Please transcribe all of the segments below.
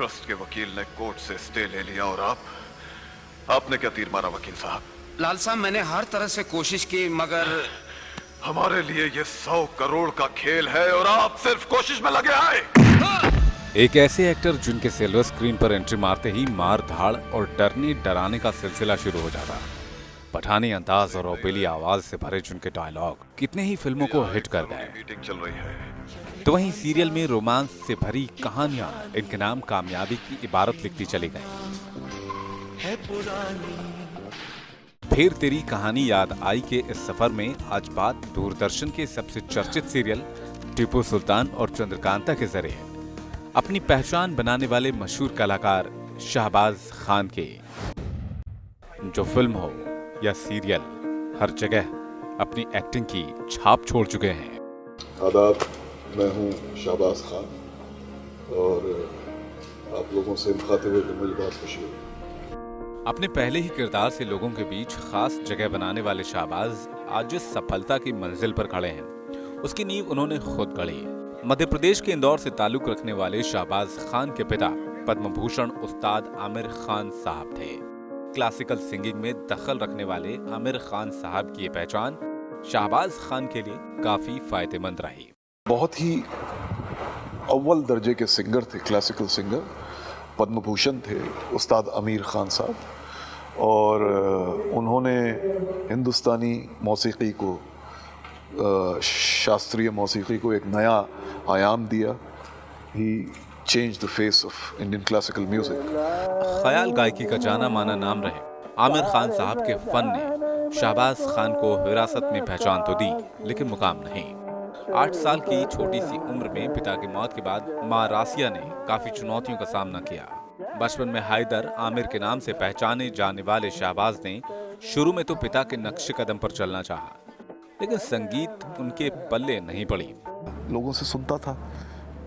Trust के वकील ने कोर्ट से स्टे ले लिया और आपने क्या तीर मारा वकील साहब? लाल साहब, मैंने हर तरह से कोशिश की मगर हमारे लिए ये 100 करोड़ का खेल है और आप सिर्फ कोशिश में लगे आए। एक ऐसे एक्टर जिनके सिल्वर स्क्रीन पर एंट्री मारते ही मार धाड़ और डरने डराने का सिलसिला शुरू हो जाता। पठानी अंदाज और ओपेली आवाज से भरे जिनके डायलॉग कितने ही फिल्मों को हिट कर गए। मीटिंग चल रही है। तो वहीं सीरियल में रोमांस से भरी कहानियां इनके नाम कामयाबी की इबारत लिखती चली गई। फिर तेरी कहानी याद आई के इस सफर में आज बात दूरदर्शन के सबसे चर्चित सीरियल टीपू सुल्तान और चंद्रकांता के जरिए अपनी पहचान बनाने वाले मशहूर कलाकार शाहबाज खान के। जो फिल्म हो या सीरियल, हर जगह अपनी एक्टिंग की छाप छोड़ चुके हैं। आदाब, मैं हूं शाहबाज खान और आप लोगों से मुखातिब होकर मुझे बहुत खुशी हुई। अपने पहले ही किरदार से लोगों के बीच खास जगह बनाने वाले शाहबाज आज जिस सफलता की मंजिल पर खड़े हैं, उसकी नींव उन्होंने खुद गढ़ी। मध्य प्रदेश के इंदौर से ताल्लुक रखने वाले शाहबाज खान के पिता पद्म भूषण उस्ताद आमिर खान साहब थे। क्लासिकल सिंगिंग में दखल रखने वाले आमिर खान साहब की ये पहचान शाहबाज खान के लिए काफी फायदेमंद रही। बहुत ही अव्वल दर्जे के सिंगर थे, क्लासिकल सिंगर। पद्म भूषण थे उस्ताद आमिर खान साहब और उन्होंने हिंदुस्तानी मौसीकी को, शास्त्रीय मौसीकी को एक नया आयाम दिया। He change the face of Indian classical music. ख्याल गायकी का जाना माना नाम रहे आमिर खान साहब के फन ने शाहबाज खान को विरासत में पहचान तो दी, लेकिन मुकाम नहीं। 8 साल की छोटी सी उम्र में पिता की मौत के बाद मां रासिया ने काफी चुनौतियों का सामना किया। बचपन में हैदर आमिर के नाम से पहचाने जाने वाले शाहबाज ने शुरू में तो पिता के नक्शे कदम पर चलना चाहा, लेकिन संगीत उनके पल्ले नहीं पड़ी। लोगों से सुनता था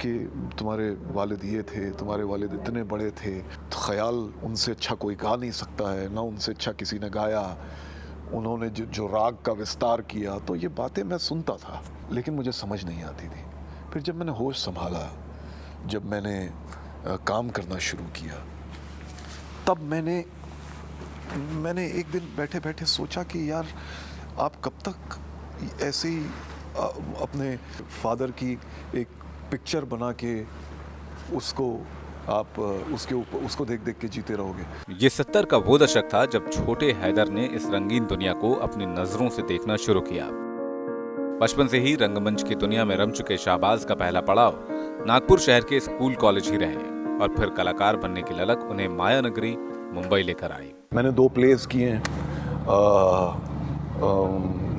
कि तुम्हारे वालिद ये थे, तुम्हारे वालिद इतने बड़े थे, तो ख्याल उनसे अच्छा कोई गा नहीं सकता है, ना उनसे अच्छा किसी ने गाया, उन्होंने जो राग का विस्तार किया। तो ये बातें मैं सुनता था, लेकिन मुझे समझ नहीं आती थी। फिर जब मैंने होश संभाला, जब मैंने काम करना शुरू किया, तब मैंने एक दिन बैठे बैठे सोचा कि यार, आप कब तक ऐसे ही अपने फादर की एक पिक्चर बना के उसको देख देख के जीते रहोगे। ये 70 का वो दशक था जब छोटे हैदर ने इस रंगीन दुनिया को अपनी नजरों से देखना शुरू किया। बचपन से ही रंगमंच की दुनिया में रम चुके शाहबाज का पहला पड़ाव नागपुर शहर के स्कूल कॉलेज ही रहे और फिर कलाकार बनने की ललक उन्हें माया नगरी मुंबई लेकर आई। मैंने 2 प्लेस किए हैं,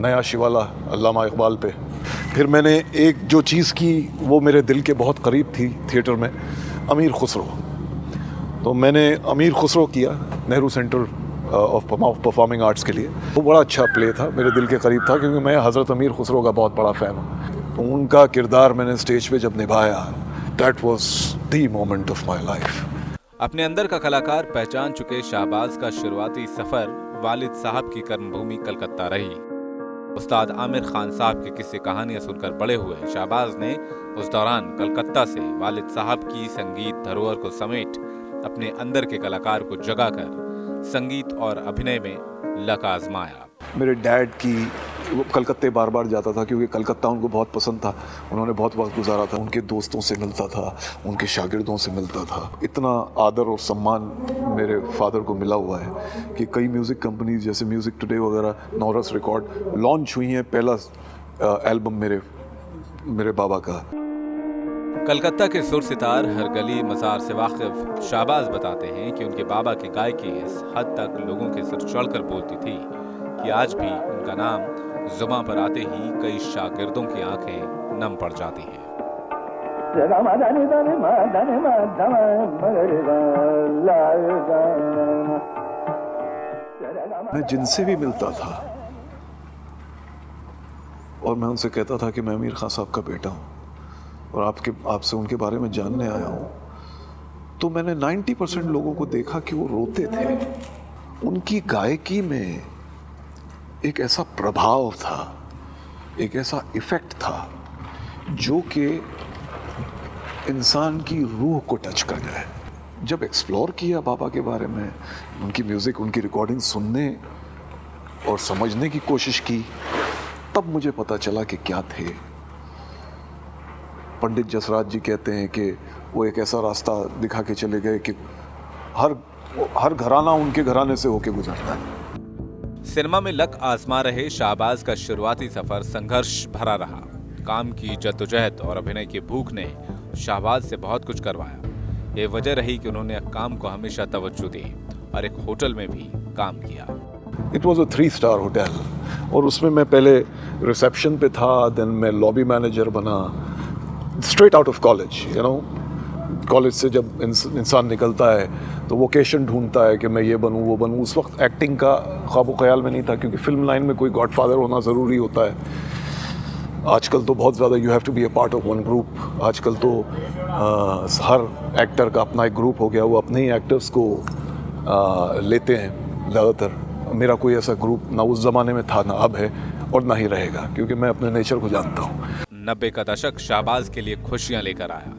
नया शिवाला अल्लामा इकबाल पे। फिर मैंने एक जो चीज़ की वो मेरे दिल के बहुत करीब थी थिएटर में, अमीर खुसरो। तो मैंने अमीर खुसरो किया Nehru centre of performing arts के लिए। वो बड़ा अच्छा प्ले था, मेरे दिल के करीब था, क्योंकि मैं हज़रत अमीर खुसरो का बहुत बड़ा फ़ैन हूँ। तो उनका किरदार मैंने स्टेज पे जब निभाया, that was the moment of my life. अपने अंदर का कलाकार पहचान चुके शाहबाज का शुरुआती सफर वालिद साहब की कर्मभूमि कलकत्ता रही। उस्ताद आमिर खान साहब की किस्से कहानियां सुनकर बड़े हुए शाहबाज ने उस दौरान कलकत्ता से वालिद साहब की संगीत धरोहर को समेट अपने अंदर के कलाकार को जगाकर संगीत और अभिनय में लक आजमाया। मेरे डैड की, वो कलकत्ते बार बार जाता था क्योंकि कलकत्ता उनको बहुत पसंद था। उन्होंने बहुत वक्त गुजारा था, उनके दोस्तों से मिलता था, उनके शागिर्दों से मिलता था। इतना आदर और सम्मान मेरे फादर को मिला हुआ है कि कई म्यूज़िक कंपनीज जैसे म्यूज़िक टुडे वगैरह, नॉरस रिकॉर्ड लॉन्च हुई हैं। पहला एल्बम मेरे बाबा का। कलकत्ता के सुर सितार हर गली मजार से वाकिफ शाहबाज बताते हैं कि उनके बाबा की गायकी इस हद तक लोगों के सिर चढ़कर बोलती थी कि आज भी उनका नाम जुबान पर आते ही कई शागिर्दों की आंखें नम पड़ जाती हैं। मैं जिनसे भी मिलता था और मैं उनसे कहता था कि मैं अमीर खान साहब का बेटा हूँ और आपसे उनके बारे में जानने आया हूँ, तो मैंने 90% लोगों को देखा कि वो रोते थे। उनकी गायकी में एक ऐसा प्रभाव था, एक ऐसा इफेक्ट था जो कि इंसान की रूह को टच कर जाए। जब एक्सप्लोर किया बाबा के बारे में, उनकी म्यूज़िक, उनकी रिकॉर्डिंग सुनने और समझने की कोशिश की, तब मुझे पता चला कि क्या थे। पंडित जसराज जी कहते हैं कि वो एक ऐसा रास्ता दिखा के चले गए कि हर घराना उनके घराने से होके गुजरता है। सिनेमा में लक आजमा रहे शाहबाज का शुरुआती सफर संघर्ष भरा रहा। काम की जद्दोजहद और अभिनय की भूख ने शाहबाज से बहुत कुछ करवाया। ये वजह रही कि उन्होंने काम को हमेशा तवज्जो दी और एक होटल में भी काम किया। इट वॉज अ 3-स्टार होटल और उसमें मैं पहले रिसेप्शन पे था, देन मैं लॉबी मैनेजर बना, straight out of college. You know, college से जब इंसान निकलता है तो वोकेशन ढूंढता है कि मैं ये बनूं वो बनूं। उस वक्त एक्टिंग का ख्वाब ख्याल में नहीं था, क्योंकि फिल्म लाइन में कोई गॉडफादर होना ज़रूरी होता है। आजकल तो बहुत ज़्यादा you have to be a part of one group. आजकल तो हर एक्टर का अपना एक ग्रुप हो गया, वो अपने ही एक्टर्स को लेते हैं ज़्यादातर। मेरा कोई ऐसा ग्रुप ना उस ज़माने में था, ना अब है और ना ही रहेगा, क्योंकि मैं अपने नेचर को जानता हूँ। 90 का दशक शाहबाज के लिए खुशियां लेकर आया।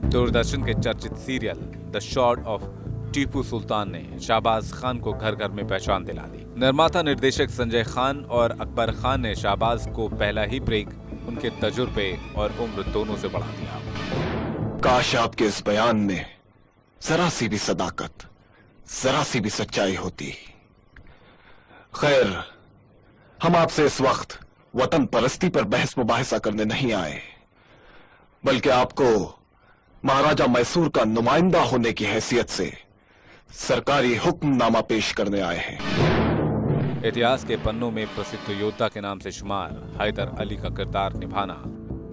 दूरदर्शन के चर्चित serial the sword of Tipu Sultan ने शाहबाज खान को घर घर में पहचान दिला दी। निर्माता निर्देशक संजय खान और अकबर खान ने शाहबाज को पहला ही ब्रेक उनके तजुर्बे और उम्र दोनों से बढ़ा दिया। काश आपके इस बयान में जरा सी भी सदाकत, जरा सी भी सच्चाई होती। खैर, हम आपसे इस वक्त वतन परस्ती पर बहस मुबाहिसा करने नहीं आए, बल्कि आपको महाराजा मैसूर का नुमाइंदा होने की हैसियत से सरकारी हुक्मनामा पेश करने आए हैं। इतिहास के पन्नों में प्रसिद्ध योद्धा के नाम से शुमार हैदर अली का किरदार निभाना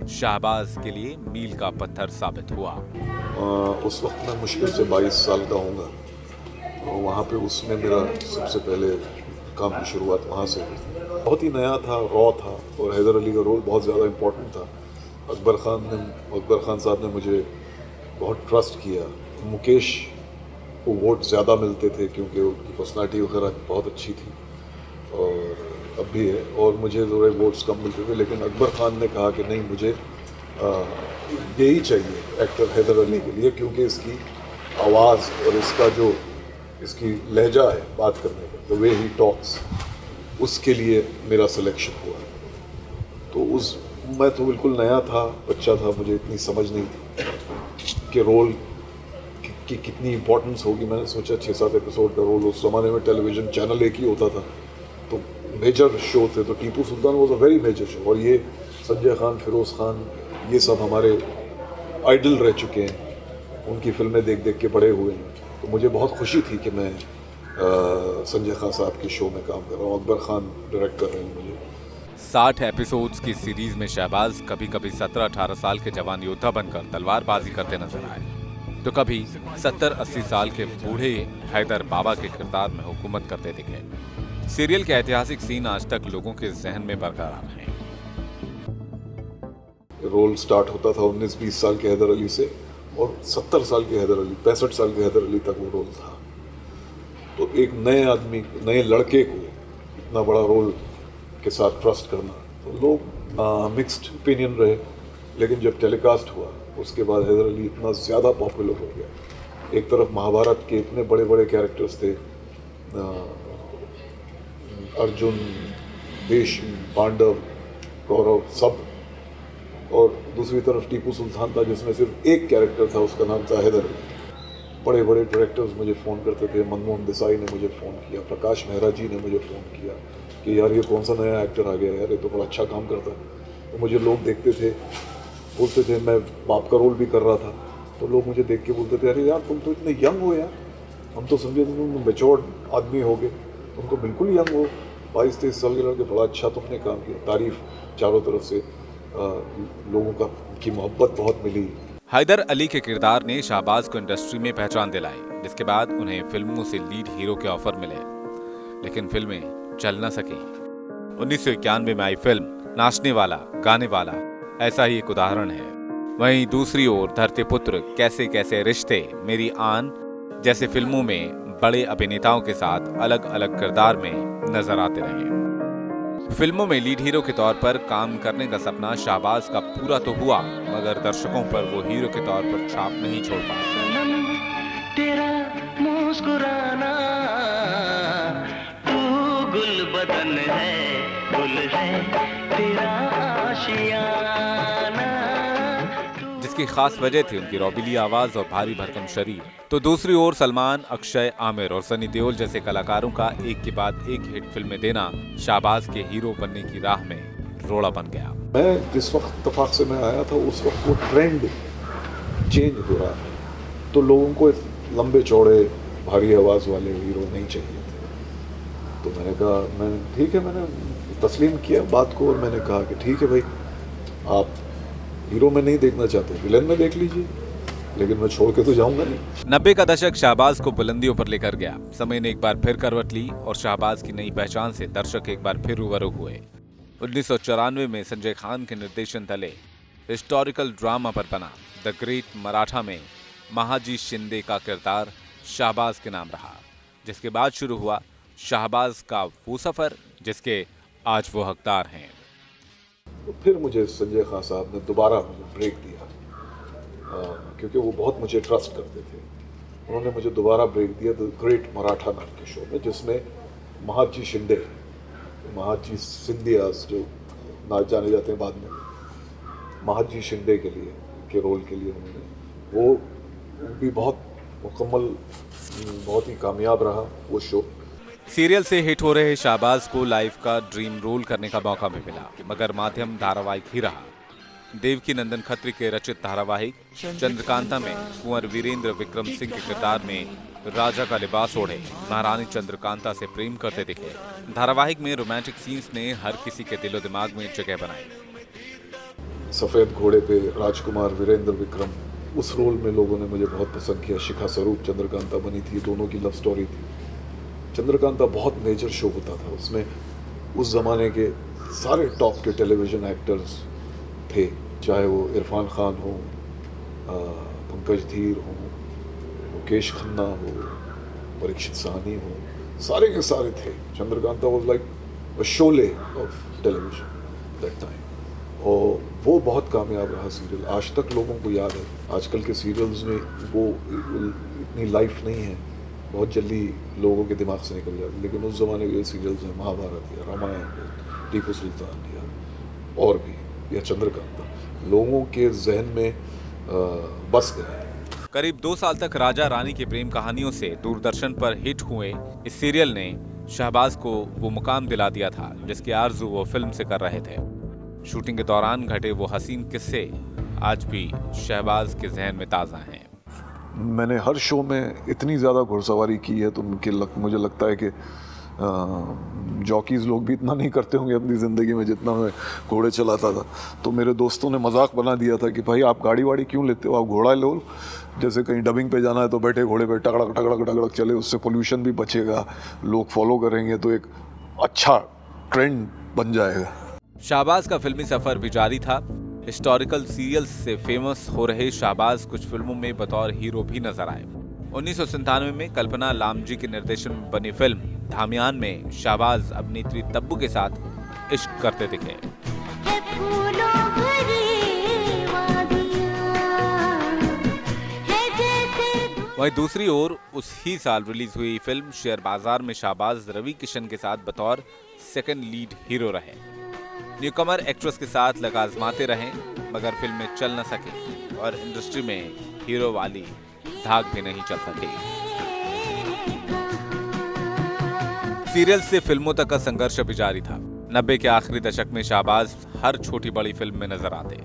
शाहबाज के लिए मील का पत्थर साबित हुआ। उस वक्त मैं मुश्किल से 22 साल का होऊंगा, और वहाँ पे उसमें मेरा सबसे पहले काम की शुरुआत वहाँ से हुई। बहुत ही नया था, रॉ था, और हैदर अली का रोल बहुत ज़्यादा इम्पोर्टेंट था। अकबर खान साहब ने मुझे बहुत ट्रस्ट किया। मुकेश को वोट ज़्यादा मिलते थे क्योंकि उनकी पर्सनालिटी वगैरह बहुत अच्छी थी, और अब भी है, और मुझे थोड़े वोट्स कम मिलते थे। लेकिन अकबर खान ने कहा कि नहीं, मुझे यही चाहिए एक्टर हैदर अली के लिए, क्योंकि इसकी आवाज़ और इसका जो इसकी लहजा है बात करने का, द वे ही टॉक्स, उसके लिए मेरा सिलेक्शन हुआ। तो मैं तो बिल्कुल नया था, बच्चा था, मुझे इतनी समझ नहीं थी कि रोल की कितनी इम्पोर्टेंस होगी। मैंने सोचा 6-7 एपिसोड का रोल, उस ज़माने में टेलीविज़न चैनल एक ही होता था, तो मेजर शो थे। तो Tipu Sultan was a very major show, और ये संजय खान, फिरोज़ खान, ये सब हमारे आइडल रह चुके हैं, उनकी फिल्में देख देख के बड़े हुए हैं। तो मुझे बहुत खुशी थी कि मैं संजय खान साहब के शो में काम कर रहा हूँ, अकबर खान डायरेक्ट कर रहे हैं मुझे। 60 एपिसोड्स की सीरीज में शहबाज कभी कभी 17-18 साल के जवान योद्धा बनकर तलवारबाजी करते नजर आए, तो कभी 70-80 साल के बूढ़े हैदर बाबा के किरदार में हुकूमत करते दिखे। सीरियल के ऐतिहासिक सीन आज तक लोगों के जहन में बरकरार हैं। रोल स्टार्ट होता था 19-20 साल के हैदर अली से, और 70 साल के हैदर अली, 65 साल के हैदर अली तक वो रोल था। तो एक नए आदमी, नए लड़के को इतना बड़ा रोल के साथ ट्रस्ट करना, तो लोग मिक्स्ड ओपिनियन रहे। लेकिन जब टेलीकास्ट हुआ उसके बाद हैदर अली इतना ज़्यादा पॉपुलर हो गया। एक तरफ महाभारत के इतने बड़े बड़े कैरेक्टर्स थे, अर्जुन, भीष्म, पांडव, कौरव, सब, और दूसरी तरफ टीपू सुल्तान था जिसमें सिर्फ एक कैरेक्टर था, उसका नाम था हैदर अली। बड़े बड़े डायरेक्टर्स मुझे फ़ोन करते थे, मनमोहन देसाई ने मुझे फ़ोन किया, प्रकाश मेहरा जी ने मुझे फ़ोन किया कि यार ये कौन सा नया एक्टर आ गया यार, ये तो बड़ा अच्छा काम करता है। तो मुझे लोग देखते थे, बोलते थे, मैं बाप का रोल भी कर रहा था, तो लोग मुझे देख के बोलते थे, अरे यार तुम तो इतने यंग हो यार, हम तो समझे तुम मैच्योर्ड आदमी हो गए, तुम तो बिल्कुल यंग हो, 22-23 साल के लड़के, बड़ा अच्छा तुमने काम किया। तारीफ चारों तरफ से, लोगों की मोहब्बत बहुत मिली। हैदर अली के किरदार ने शाहबाज को इंडस्ट्री में पहचान दिलाई, जिसके बाद उन्हें फिल्मों से लीड हीरो के ऑफर मिले, लेकिन फिल्में चल न सकी। 1991 में आई फिल्म नाचने वाला गाने वाला ऐसा ही एक उदाहरण है। वहीं दूसरी ओर धरतीपुत्र, कैसे कैसे रिश्ते, मेरी आन जैसे फिल्मों में बड़े अभिनेताओं के साथ अलग अलग किरदार में नजर आते रहे। फिल्मों में लीड हीरो के तौर पर काम करने का सपना शाहबाज का पूरा तो हुआ, मगर दर्शकों पर वो हीरो के तौर पर छाप नहीं छोड़ पाया। इसकी खास वजह थी उनकी रौबीली आवाज और भारी भरकम शरीर। तो दूसरी ओर सलमान, अक्षय, आमिर और सनी देओल जैसे कलाकारों का एक के बाद एक हिट फिल्में देना शाहबाज के हीरो बनने की राह में रोड़ा बन गया। मैं जिस वक्त इत्तेफाक से मैं आया था उस वक्त वो ट्रेंड चेंज हो रहा था, तो लोगों को लंबे चौड़े भारी आवाज़ वाले हीरो नहीं चाहिए थे। तो मैंने कहा ठीक है, मैंने तस्लीम किया बात को और मैंने कहा कि ठीक है भाई, आप हीरो में नहीं देखना चाहते, विलेन में देख लीजिए, लेकिन मैं छोड़ के तो जाऊंगा नहीं। 90 का दशक शाहबाज को बुलंदियों पर लेकर गया। समय ने एक बार फिर करवट ली और शाहबाज की नई पहचान से दर्शक एक बार फिर रूबरू हुए। 1994 में संजय खान के निर्देशन तले हिस्टोरिकल ड्रामा पर बना द ग्रेट मराठा में महाजी शिंदे का किरदार शाहबाज के नाम रहा, जिसके बाद शुरू हुआ शाहबाज का वो सफर जिसके आज वो हकदार हैं। तो फिर मुझे संजय खान साहब ने दोबारा मुझे ब्रेक दिया, क्योंकि वो बहुत मुझे ट्रस्ट करते थे। उन्होंने मुझे दोबारा ब्रेक दिया द ग्रेट मराठा नाम के शो में, जिसमें महाजी शिंदे, महाजी सिंधियास जो ना जाने जाते हैं बाद में, महाजी शिंदे के रोल के लिए उन्होंने वो भी बहुत मुकम्मल, बहुत ही कामयाब रहा वो शो। सीरियल से हिट हो रहे शाहबाज को लाइफ का ड्रीम रोल करने का मौका भी मिला, मगर माध्यम धारावाहिक ही रहा। देवकी नंदन खत्री के रचित धारावाहिक चंद्रकांता में कुंवर वीरेंद्र विक्रम सिंह के किरदार में राजा का लिबास ओढ़े महारानी चंद्रकांता से प्रेम करते दिखे। धारावाहिक में रोमांटिक सीन्स ने हर किसी के दिलो दिमाग में जगह बनाई। सफेद घोड़े पे राजकुमार वीरेंद्र विक्रम, उस रोल में लोगों ने मुझे बहुत पसंद किया। शिखा स्वरूप चंद्रकांता बनी थी, दोनों की लव स्टोरी थी। चंद्रकांता बहुत मेजर शो होता था, उसमें उस ज़माने के सारे टॉप के टेलीविज़न एक्टर्स थे, चाहे वो इरफान खान हो, पंकज धीर हो, मुकेश खन्ना हो, परीक्षित साहनी हो, सारे के सारे थे। Chandrakanta was like a Sholay of television that time, और वो बहुत कामयाब रहा सीरियल, आज तक लोगों को याद है। आजकल के सीरियल्स में वो इतनी लाइफ नहीं है, बहुत जल्दी लोगों के दिमाग से निकल जाती, लेकिन उस ज़माने के सीरियल्स हैं, महाभारत या रामायण या टीपू सुल्तान या और भी या चंद्रकांता, लोगों के जहन में बस गए। करीब 2 साल तक राजा रानी की प्रेम कहानियों से दूरदर्शन पर हिट हुए इस सीरियल ने शाहबाज को वो मुकाम दिला दिया था जिसकी आरजू वो फिल्म से कर रहे थे। शूटिंग के दौरान घटे वो हसीन किस्से आज भी शहबाज के जहन में ताज़ा हैं। मैंने हर शो में इतनी ज़्यादा घुड़सवारी की है, तो मुझे लगता है कि जॉकीज़ लोग भी इतना नहीं करते होंगे अपनी ज़िंदगी में जितना मैं घोड़े चलाता था। तो मेरे दोस्तों ने मजाक बना दिया था कि भाई आप गाड़ी वाड़ी क्यों लेते हो, आप घोड़ा लो, जैसे कहीं डबिंग पे जाना है तो बैठे घोड़े पे टकड़क टकड़क टकड़क चले, उससे पोल्यूशन भी बचेगा, लोग फॉलो करेंगे, तो एक अच्छा ट्रेंड बन जाएगा। शाहबाज का फिल्मी सफर भी जारी था। हिस्टोरिकल सीरियल्स से फेमस हो रहे शाहबाज कुछ फिल्मों में बतौर हीरो भी नजर आए। 1997 में कल्पना लामजी के निर्देशन में बनी फिल्म धामियान में शाहबाज अभिनेत्री तब्बू के साथ इश्क करते दिखे। वहीं दूसरी ओर उस ही साल रिलीज हुई फिल्म शेयर बाजार में शाहबाज रवि किशन के साथ बतौर सेकंड लीड हीरो रहे। न्यूकमर एक्ट्रेस के साथ लगा आजमाते रहे, मगर फिल्म में चल न सके और इंडस्ट्री में हीरो वाली धाक भी नहीं चल सकी। सीरियल से फिल्मों तक का संघर्ष भी जारी था। 90 के आखिरी दशक में शाहबाज हर छोटी बड़ी फिल्म में नजर आते।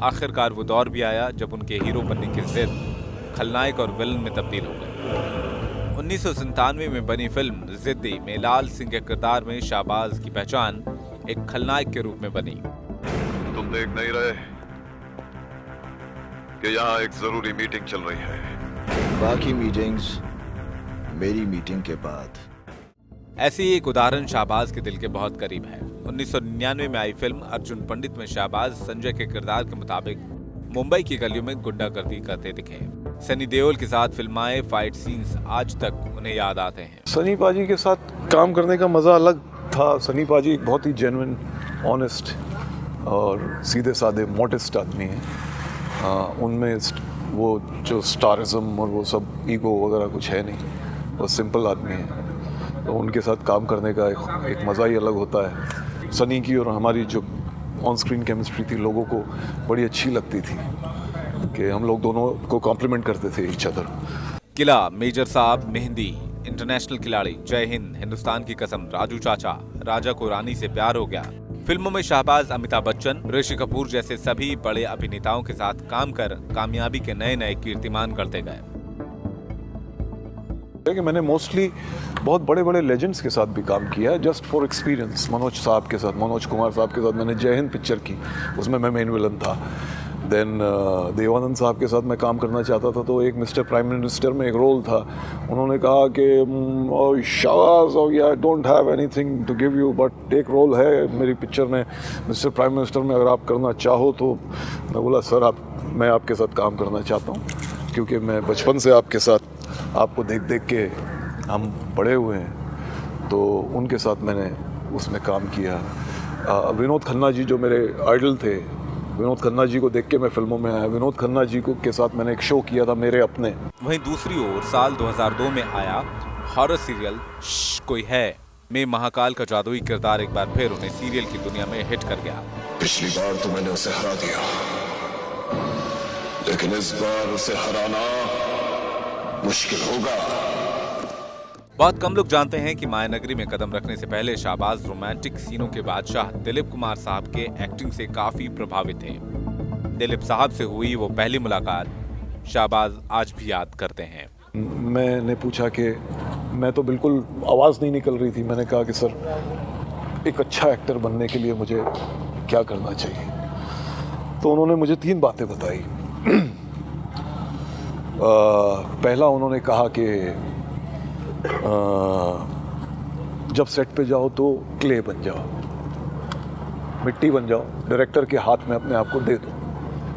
आखिरकार वो दौर भी आया जब उनके हीरो बनने की जिद खलनायक और विलन में तब्दील हो गई। 1997 में बनी फिल्म जिद्दी में लाल सिंह के किरदार में शाहबाज की पहचान एक खलनायक के रूप में बनी। तुम देख नहीं रहे कि यहाँ एक जरूरी मीटिंग चल रही है? बाकी मीटिंग्स मेरी मीटिंग के बाद। ऐसी एक उदाहरण शाहबाज के दिल के बहुत करीब है। 1999 में आई फिल्म अर्जुन पंडित में शाहबाज संजय के किरदार के मुताबिक मुंबई की गलियों में गुंडागर्दी करते दिखे। सनी देओल के साथ फिल्माए फाइट सीन्स आज तक उन्हें याद आते हैं। सनी पाजी के साथ काम करने का मज़ा अलग था। सनी पाजी एक बहुत ही जेन्युइन, ऑनेस्ट और सीधे साधे मॉडेस्ट आदमी हैं। उनमें वो जो स्टारिज्म और वो सब ईगो वगैरह कुछ है नहीं, वो सिंपल आदमी है। तो उनके साथ काम करने का एक मज़ा ही अलग होता है। सनी की और हमारी जो ऑन स्क्रीन केमिस्ट्री थी लोगों को बड़ी अच्छी लगती थी। कि हम लोग दोनों को कॉम्प्लीमेंट करते थे ईच अदर। किला, मेजर साहब, मेहंदी, इंटरनेशनल खिलाड़ी, जय हिंद, हिंदुस्तान की कसम, राजू चाचा, राजा को रानी से प्यार हो गया। फिल्मों में शाहबाज अमिताभ बच्चन, ऋषि कपूर जैसे सभी बड़े अभिनेताओं के साथ काम कर कामयाबी के नए नए कीर्तिमान करते गए। कि मैंने मोस्टली बहुत बड़े बड़े लेजेंड्स के साथ भी काम किया है, जस्ट फॉर एक्सपीरियंस। मनोज साहब के साथ, मनोज कुमार साहब के साथ मैंने जय हिंद पिक्चर की, उसमें मैं मेन विलन था। देन देवानंद साहब के साथ मैं काम करना चाहता था, तो एक मिस्टर प्राइम मिनिस्टर में एक रोल था। उन्होंने कहा कि शाबाश, I don't have anything to give you, but एक रोल है मेरी पिक्चर में मिस्टर प्राइम मिनिस्टर में, अगर आप करना चाहो तो। मैं बोला सर मैं आपके साथ काम करना चाहता हूँ, क्योंकि मैं बचपन से आपके साथ, आपको देख देख के हम बड़े हुए हैं, तो उनके साथ मैंने उसमें काम किया। विनोद खन्ना जी जो मेरे आइडल थे, विनोद खन्ना जी को देख के मैं फिल्मों में आया। विनोद खन्ना जी को के साथ मैंने एक शो किया था, मेरे अपने। वहीं दूसरी ओर साल 2002 में आया हॉरर सीरियल कोई है में महाकाल का जादुई किरदार एक बार फिर उन्हें सीरियल की दुनिया में हिट कर गया। पिछली बार तो मैंने उसे हरा दिया, लेकिन इस बार उसे हराना मुश्किल होगा। बहुत कम लोग जानते हैं कि मायानगरी में कदम रखने से पहले शाहबाज रोमांटिक सीनों के बादशाह दिलीप कुमार साहब के एक्टिंग से काफी प्रभावित थे। दिलीप साहब से हुई वो पहली मुलाकात शाहबाज आज भी याद करते हैं। मैंने पूछा कि मैं तो बिल्कुल आवाज़ नहीं निकल रही थी। मैंने कहा कि सर एक अच्छा एक्टर बनने के लिए मुझे क्या करना चाहिए, तो उन्होंने मुझे 3 बातें बताई। पहला उन्होंने कहा कि जब सेट पे जाओ तो क्ले बन जाओ, मिट्टी बन जाओ, डायरेक्टर के हाथ में अपने आप को दे दो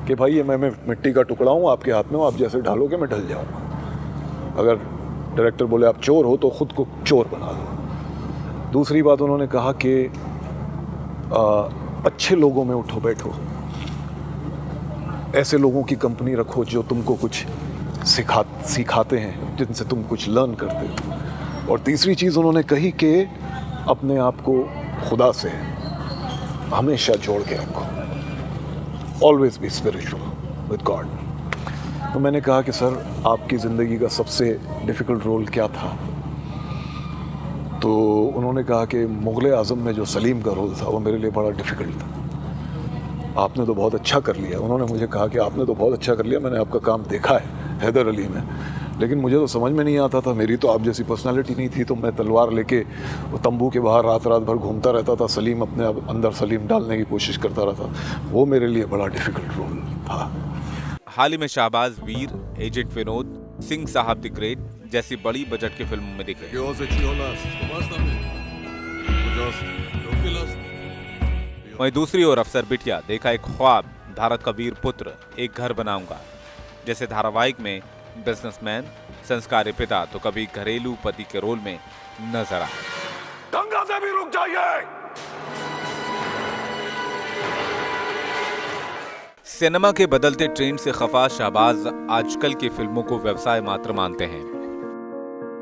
कि भाई ये मैं मिट्टी का टुकड़ा हूँ, आपके हाथ में हूँ, आप जैसे ढालोगे मैं ढल जाऊँगा। अगर डायरेक्टर बोले आप चोर हो तो खुद को चोर बना दो। दूसरी बात उन्होंने कहा कि अच्छे लोगों में उठो बैठो, ऐसे लोगों की कंपनी रखो जो तुमको कुछ सिखाते हैं, जिनसे तुम कुछ लर्न करते हो। और तीसरी चीज़ उन्होंने कही कि अपने आप को खुदा से हमेशा जोड़ के रखो, always be spiritual with God. तो मैंने कहा कि सर आपकी ज़िंदगी का सबसे डिफ़िकल्ट रोल क्या था? तो उन्होंने कहा कि मुग़ल आज़म में जो सलीम का रोल था वो मेरे लिए बड़ा डिफ़िकल्ट था। आपने तो बहुत अच्छा कर लिया। उन्होंने मुझे कहा कि आपने तो बहुत अच्छा कर लिया, मैंने आपका काम देखा है हैदर अली में, लेकिन मुझे तो समझ में नहीं आता था, मेरी तो आप जैसी पर्सनालिटी नहीं थी, तो मैं तलवार लेके वो तंबू के बाहर रात रात भर घूमता रहता था, सलीम अपने अंदर सलीम डालने की कोशिश करता रहता। वो मेरे लिए बड़ा डिफ़िकल्ट रोल था। हाल ही में शाहबाज वीर, एजेंट विनोद, सिंह साहब द ग्रेट जैसी बड़ी बजट की फिल्मों में दिखे। वहीं दूसरी ओर अफसर बिटिया, देखा एक ख्वाब, भारत का वीर पुत्र, एक घर बनाऊंगा जैसे धारावाहिक में बिजनेसमैन, संस्कारी पिता, तो कभी घरेलू पति के रोल में नजर आए। गंगा से भी रुक जाइए। सिनेमा के बदलते ट्रेंड से खफा शाहबाज आजकल की फिल्मों को व्यवसाय मात्र मानते हैं।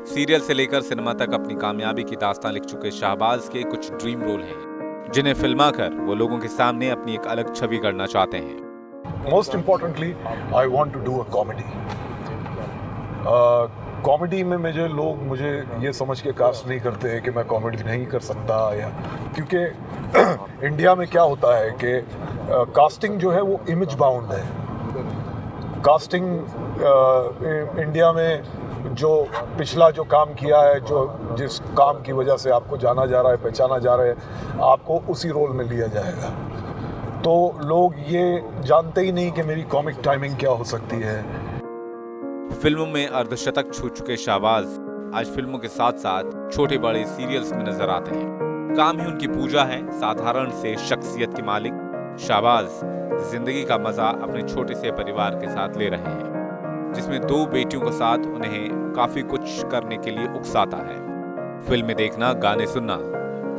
सीरियल से लेकर सिनेमा तक अपनी कामयाबी की दास्तान लिख चुके शाहबाज के कुछ ड्रीम रोल हैं, जिन्हें फिल्माकर वो लोगों के सामने अपनी एक अलग छवि गढ़ना चाहते हैं। Most importantly I want to do a comedy. Comedy में मुझे ये समझ के कास्ट नहीं करते हैं कि मैं कॉमेडी नहीं कर सकता, या क्योंकि इंडिया में क्या होता है कि कास्टिंग जो है वो इमेज बाउंड है। कास्टिंग इंडिया में जो पिछला जो काम किया है, जो जिस काम की वजह से आपको जाना जा रहा है, पहचाना जा रहा है, आपको उसी रोल में लिया जाएगा। तो लोग ये जानते ही नहीं कि मेरी कॉमिक टाइमिंग क्या हो सकती है। फिल्मों में अर्धशतक छू चुके शाहबाज आज फिल्मों के साथ साथ छोटे बड़े सीरियल्स में नजर आते हैं। काम ही उनकी पूजा है। साधारण से शख्सियत के मालिक शाहबाज जिंदगी का मजा अपने छोटे से परिवार के साथ ले रहे हैं, जिसमें 2 बेटियों के साथ उन्हें काफी कुछ करने के लिए उकसाता है। फिल्में देखना, गाने सुनना,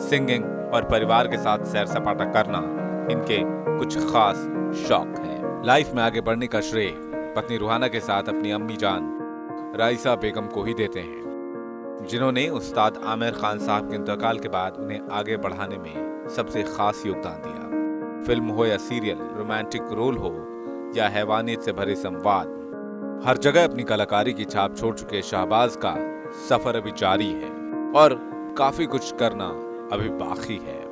सिंगिंग और परिवार के साथ सैर सपाटा करना इनके कुछ खास शौक हैं। लाइफ में आगे बढ़ने का श्रेय पत्नी रुहाना के साथ अपनी अम्मी जान राइसा बेगम को ही देते हैं, जिन्होंने उस्ताद आमिर खान साहब के इंतकाल के बाद उन्हें आगे बढ़ाने में सबसे खास योगदान दिया। फिल्म हो या सीरियल, रोमांटिक रोल हो, या हैवानियत से भरे संवाद, हर जगह अपनी कलाकारी की छाप छोड़ चुके शहबाज का सफर अभी जारी है और काफी कुछ करना अभी बाकी है।